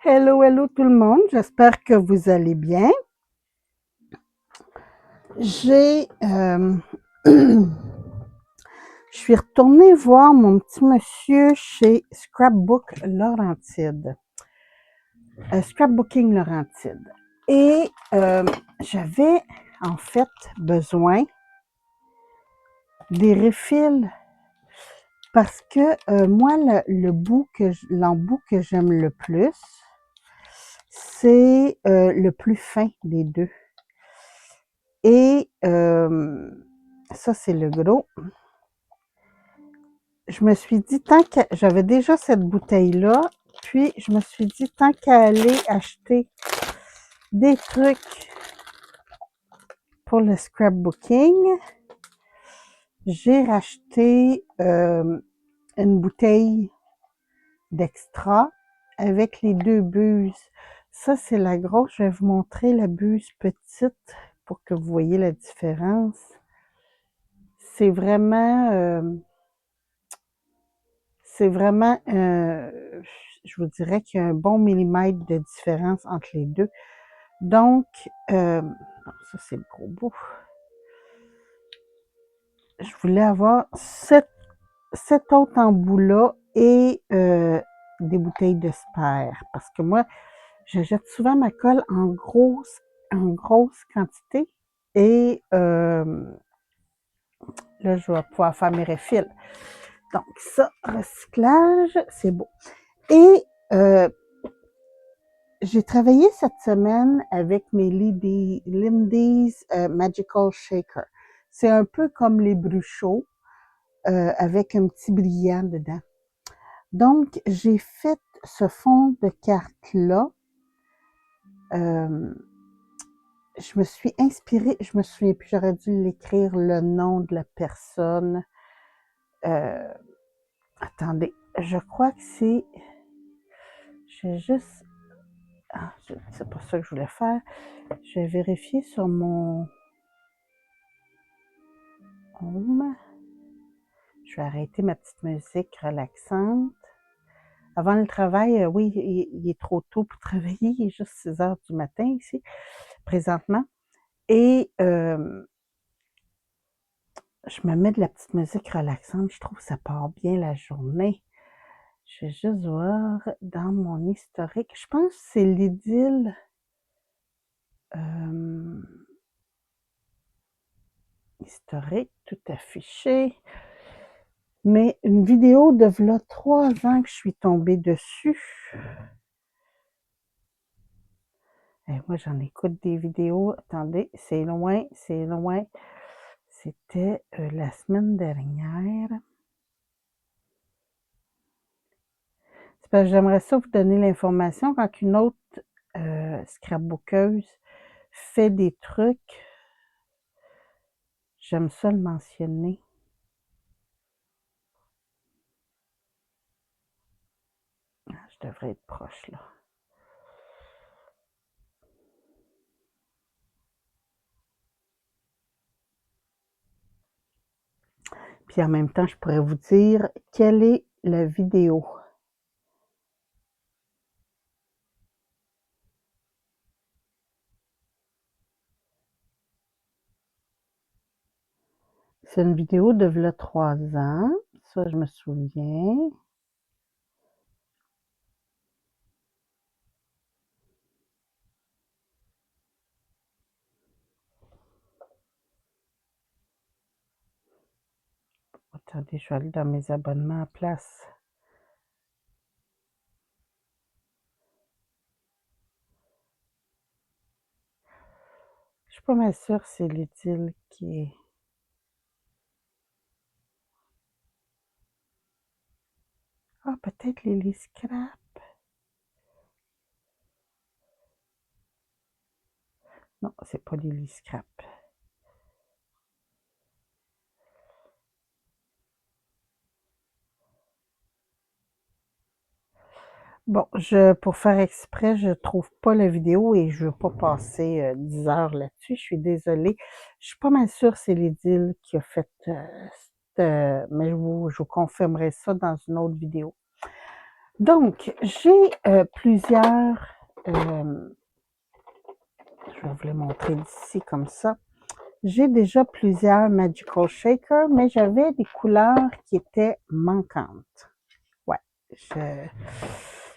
Hello, hello tout le monde, j'espère que vous allez bien. J'ai, je suis retournée voir mon petit monsieur chez Scrapbook Laurentide, Scrapbooking Laurentide. Et j'avais en fait besoin des refils parce que moi, l'embout que j'aime le plus, c'est le plus fin des deux. Et ça, c'est le gros. Je me suis dit, tant que j'avais déjà cette bouteille-là, puis je me suis dit, tant qu'à aller acheter des trucs pour le scrapbooking, j'ai racheté une bouteille d'extra avec les deux buses. Ça, c'est la grosse. Je vais vous montrer la buse petite pour que vous voyez la différence. C'est vraiment, je vous dirais qu'il y a un bon millimètre de différence entre les deux. Donc, ça c'est le gros bout. Je voulais avoir cet autre embout-là et des bouteilles de Spare. Parce que moi, j'achète souvent ma colle en grosse quantité. Et là, je vais pouvoir faire mes refils. Donc, ça, recyclage, c'est beau. Et j'ai travaillé cette semaine avec mes Lindy's Magical Shaker. C'est un peu comme les Bruchot avec un petit brillant dedans. Donc, j'ai fait ce fond de carte-là. Je me suis inspirée, je me souviens plus, j'aurais dû l'écrire le nom de la personne. Attendez, je crois que c'est... Je vais juste... Ah, c'est pas ça que je voulais faire. Je vais vérifier sur mon home. Je vais arrêter ma petite musique relaxante. Avant le travail, oui, il est trop tôt pour travailler. Il est juste 6 heures du matin ici, présentement. Et je me mets de la petite musique relaxante. Je trouve que ça part bien la journée. Je vais juste voir dans mon historique. Je pense que c'est l'idylle. Historique, tout affiché. Mais une vidéo de v'là 3 ans que je suis tombée dessus. Et moi, j'en écoute des vidéos. Attendez, c'est loin, c'est loin. C'était la semaine dernière. C'est parce que j'aimerais ça vous donner l'information quand une autre scrapbookeuse fait des trucs. J'aime ça le mentionner. Ah, je devrais être proche là. Puis en même temps, je pourrais vous dire quelle est la vidéo. C'est une vidéo de v'là 3 ans. Ça, je me souviens. Attendez, je vais aller dans mes abonnements à place. Je suis pas mal sûre que c'est l'idylle qui est... Ah, peut-être Lily Scrap. Non, c'est pas Lily Scrap. Bon, pour faire exprès, je trouve pas la vidéo et je veux pas passer 10 heures là-dessus. Je suis désolée. Je suis pas mal sûre que c'est l'idylle qui a fait... mais je vous confirmerai ça dans une autre vidéo. Donc, j'ai plusieurs... je vais vous les montrer d'ici comme ça. J'ai déjà plusieurs Magical Shakers, mais j'avais des couleurs qui étaient manquantes. Ouais,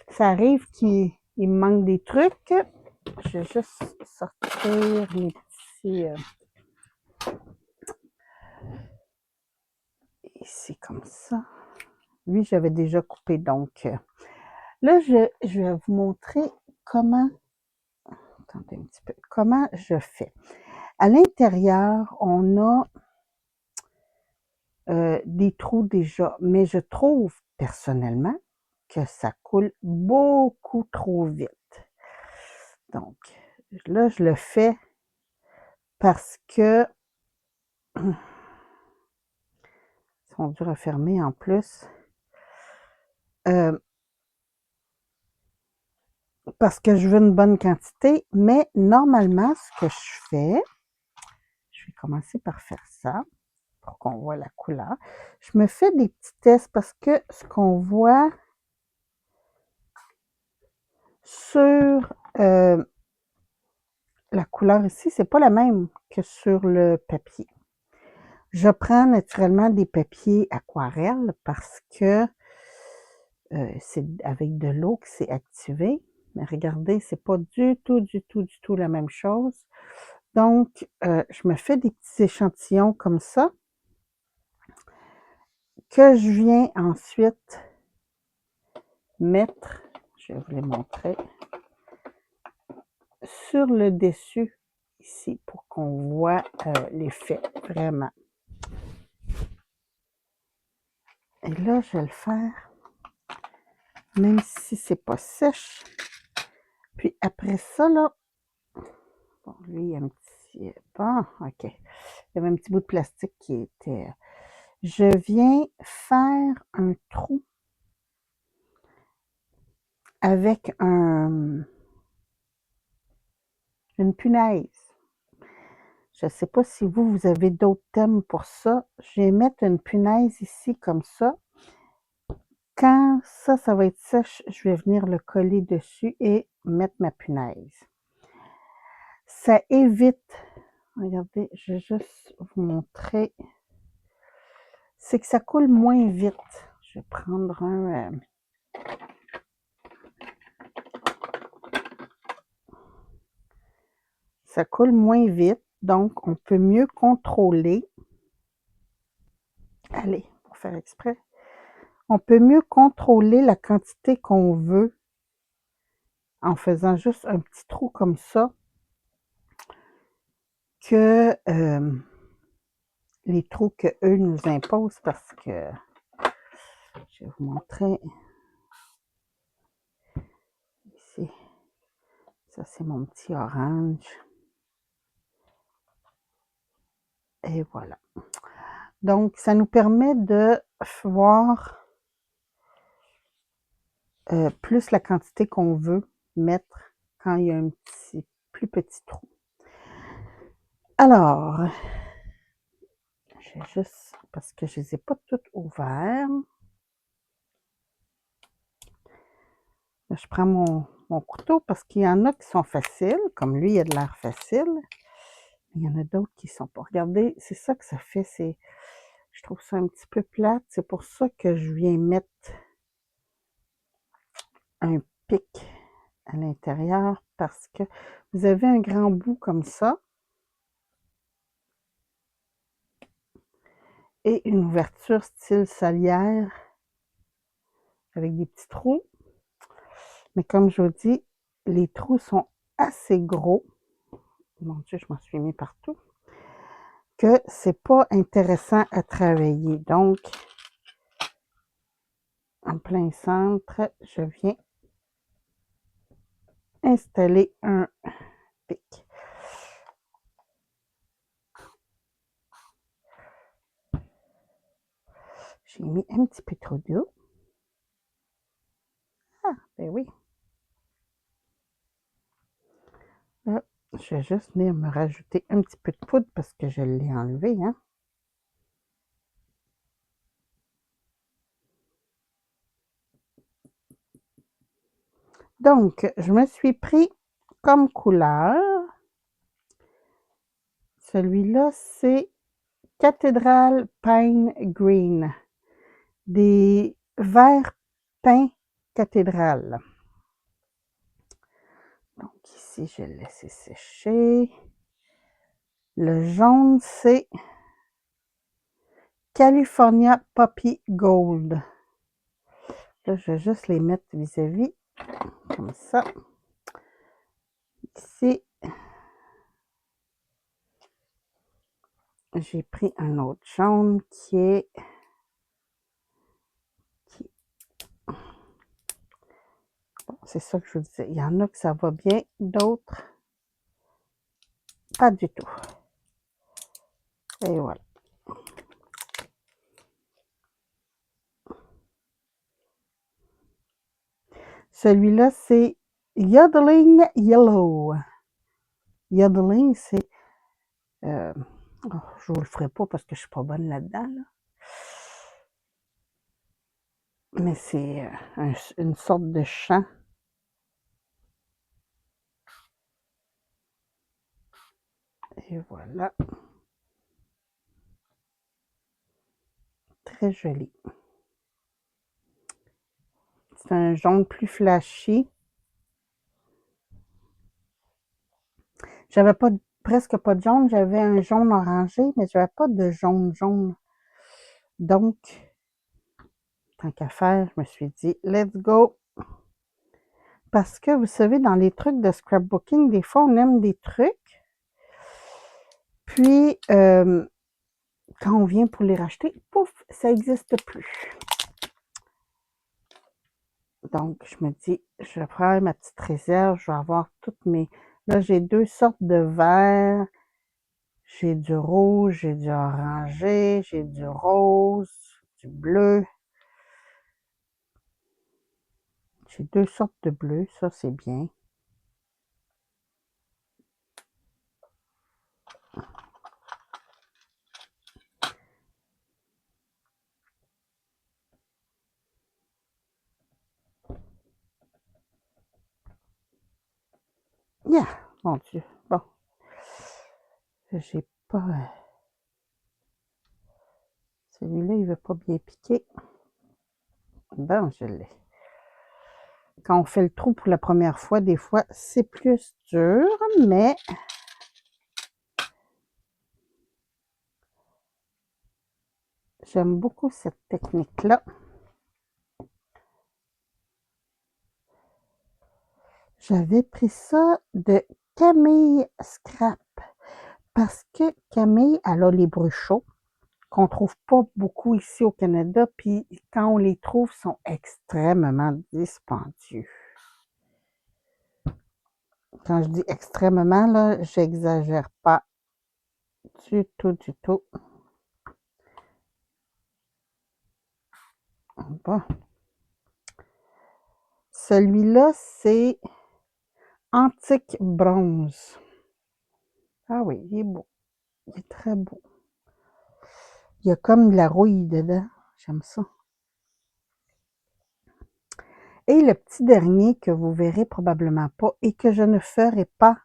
ça arrive qu'il me manque des trucs. Je vais juste sortir les petits... ici, comme ça. Lui, j'avais déjà coupé, donc... là, je vais vous montrer comment... Attendez un petit peu. Comment je fais. À l'intérieur, on a des trous déjà, mais je trouve personnellement que ça coule beaucoup trop vite. Donc, là, je le fais parce que ils sont durs à fermer en plus. Parce que je veux une bonne quantité, mais normalement, ce que je fais, je vais commencer par faire ça pour qu'on voit la couleur. Je me fais des petits tests parce que ce qu'on voit sur la couleur ici, c'est pas la même que sur le papier. Je prends naturellement des papiers aquarelles parce que c'est avec de l'eau que c'est activé. Mais regardez, c'est pas du tout la même chose. Donc, je me fais des petits échantillons comme ça que je viens ensuite mettre, je vais vous les montrer, sur le dessus ici pour qu'on voit l'effet vraiment. Et là, je vais le faire, même si c'est pas sèche. Puis après ça, là, bon, lui, il y a un petit... Bon, OK. Il y avait un petit bout de plastique qui était... Je viens faire un trou avec une punaise. Je ne sais pas si vous avez d'autres thèmes pour ça. Je vais mettre une punaise ici comme ça. Quand ça va être sèche, je vais venir le coller dessus et mettre ma punaise. Ça évite, regardez, je vais juste vous montrer, c'est que ça coule moins vite. Je vais prendre un... ça coule moins vite, donc on peut mieux contrôler. Allez, pour faire exprès. On peut mieux contrôler la quantité qu'on veut en faisant juste un petit trou comme ça que les trous qu'eux nous imposent parce que je vais vous montrer ici. Ça, c'est mon petit orange. Et voilà. Donc, ça nous permet de voir plus la quantité qu'on veut mettre quand il y a un plus petit trou. Alors, j'ai juste, parce que je ne les ai pas toutes ouvertes, je prends mon couteau parce qu'il y en a qui sont faciles, comme lui, il a de l'air facile. Il y en a d'autres qui ne sont pas. Regardez, c'est ça que ça fait, je trouve ça un petit peu plate. C'est pour ça que je viens mettre un pic à l'intérieur parce que vous avez un grand bout comme ça et une ouverture style salière avec des petits trous. Mais comme je vous dis, les trous sont assez gros. Mon Dieu, je m'en suis mis partout. Que c'est pas intéressant à travailler. Donc, en plein centre, je viens installer un pic. J'ai mis un petit peu trop d'eau. Ah, ben oui. Là, je vais juste venir me rajouter un petit peu de poudre parce que je l'ai enlevé, hein. Donc, je me suis pris comme couleur. Celui-là, c'est Cathedral Pine Green. Des verts peints cathédrale. Donc ici, je vais le laisser sécher. Le jaune, c'est California Poppy Gold. Là, je vais juste les mettre vis-à-vis, comme ça. Ici, j'ai pris un autre jaune qui est... Bon, c'est ça que je vous disais. Il y en a que ça va bien, d'autres, pas du tout. Et voilà. Celui-là, c'est Yodeling Yellow. Yodeling, c'est... oh, je ne vous le ferai pas parce que je ne suis pas bonne là-dedans. Là. Mais c'est une sorte de chant. Et voilà. Très joli. C'est un jaune plus flashy. J'avais pas presque pas de jaune, j'avais un jaune orangé, mais j'avais pas de jaune. Donc, tant qu'à faire, je me suis dit, let's go. Parce que vous savez, dans les trucs de scrapbooking, des fois, on aime des trucs. Puis, quand on vient pour les racheter, pouf, ça n'existe plus. Donc, je me dis, je vais faire ma petite réserve, je vais avoir toutes mes... Là, j'ai 2 sortes de verts. J'ai du rouge, j'ai du orangé, j'ai du rose, du bleu. J'ai 2 sortes de bleu, ça c'est bien. Yeah, mon Dieu. Bon, j'ai pas... Celui-là, il veut pas bien piquer. Bon, je l'ai. Quand on fait le trou pour la première fois, des fois, c'est plus dur, mais... J'aime beaucoup cette technique-là. J'avais pris ça de Camille Scrap. Parce que Camille, elle a les bruchaux qu'on trouve pas beaucoup ici au Canada, puis quand on les trouve, ils sont extrêmement dispendieux. Quand je dis extrêmement, là, j'exagère pas du tout. Bon. Celui-là, c'est Antique Bronze. Ah oui, il est beau. Il est très beau. Il y a comme de la rouille dedans. J'aime ça. Et le petit dernier que vous verrez probablement pas et que je ne ferai pas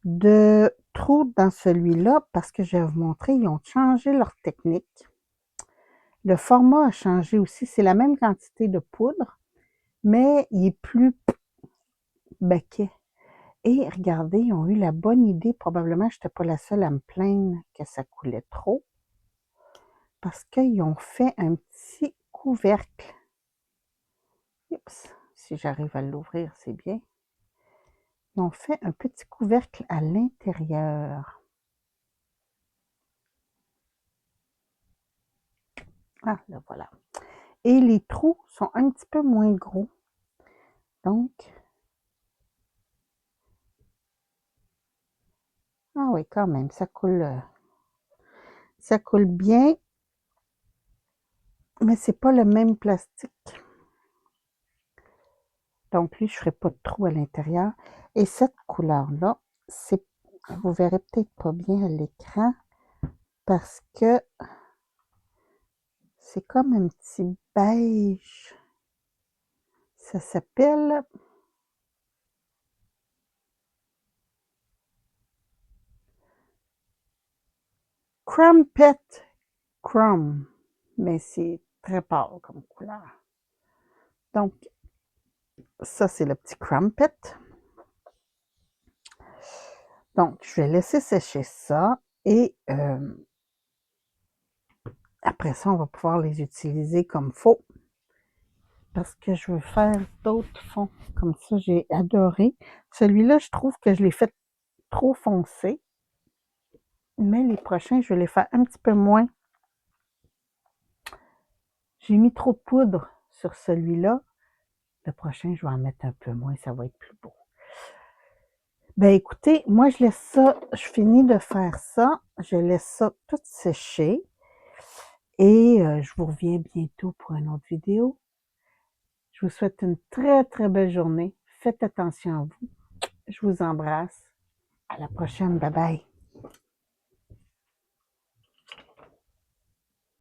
de trou dans celui-là parce que je vais vous montrer, ils ont changé leur technique. Le format a changé aussi. C'est la même quantité de poudre, mais il est plus baquet. Et regardez, ils ont eu la bonne idée, probablement je n'étais pas la seule à me plaindre que ça coulait trop, parce qu'ils ont fait un petit couvercle. Oups, si j'arrive à l'ouvrir, c'est bien. Ils ont fait un petit couvercle à l'intérieur. Ah, là voilà. Et les trous sont un petit peu moins gros. Donc, ah oui, quand même, ça coule bien, mais c'est pas le même plastique. Donc, lui, je ne ferai pas de trou à l'intérieur. Et cette couleur-là, c'est, vous verrez peut-être pas bien à l'écran, parce que c'est comme un petit beige. Ça s'appelle Crumpet Chrome, mais c'est très pâle comme couleur. Donc, ça, c'est le petit Crumpet. Donc, je vais laisser sécher ça et après ça, on va pouvoir les utiliser comme faux parce que je veux faire d'autres fonds. Comme ça, j'ai adoré. Celui-là, je trouve que je l'ai fait trop foncé, mais les prochains, je vais les faire un petit peu moins. J'ai mis trop de poudre sur celui-là. Le prochain, je vais en mettre un peu moins, ça va être plus beau. Ben écoutez, moi je laisse ça, je finis de faire ça, je laisse ça tout sécher et je vous reviens bientôt pour une autre vidéo. Je vous souhaite une très très belle journée. Faites attention à vous. Je vous embrasse. À la prochaine. Bye bye.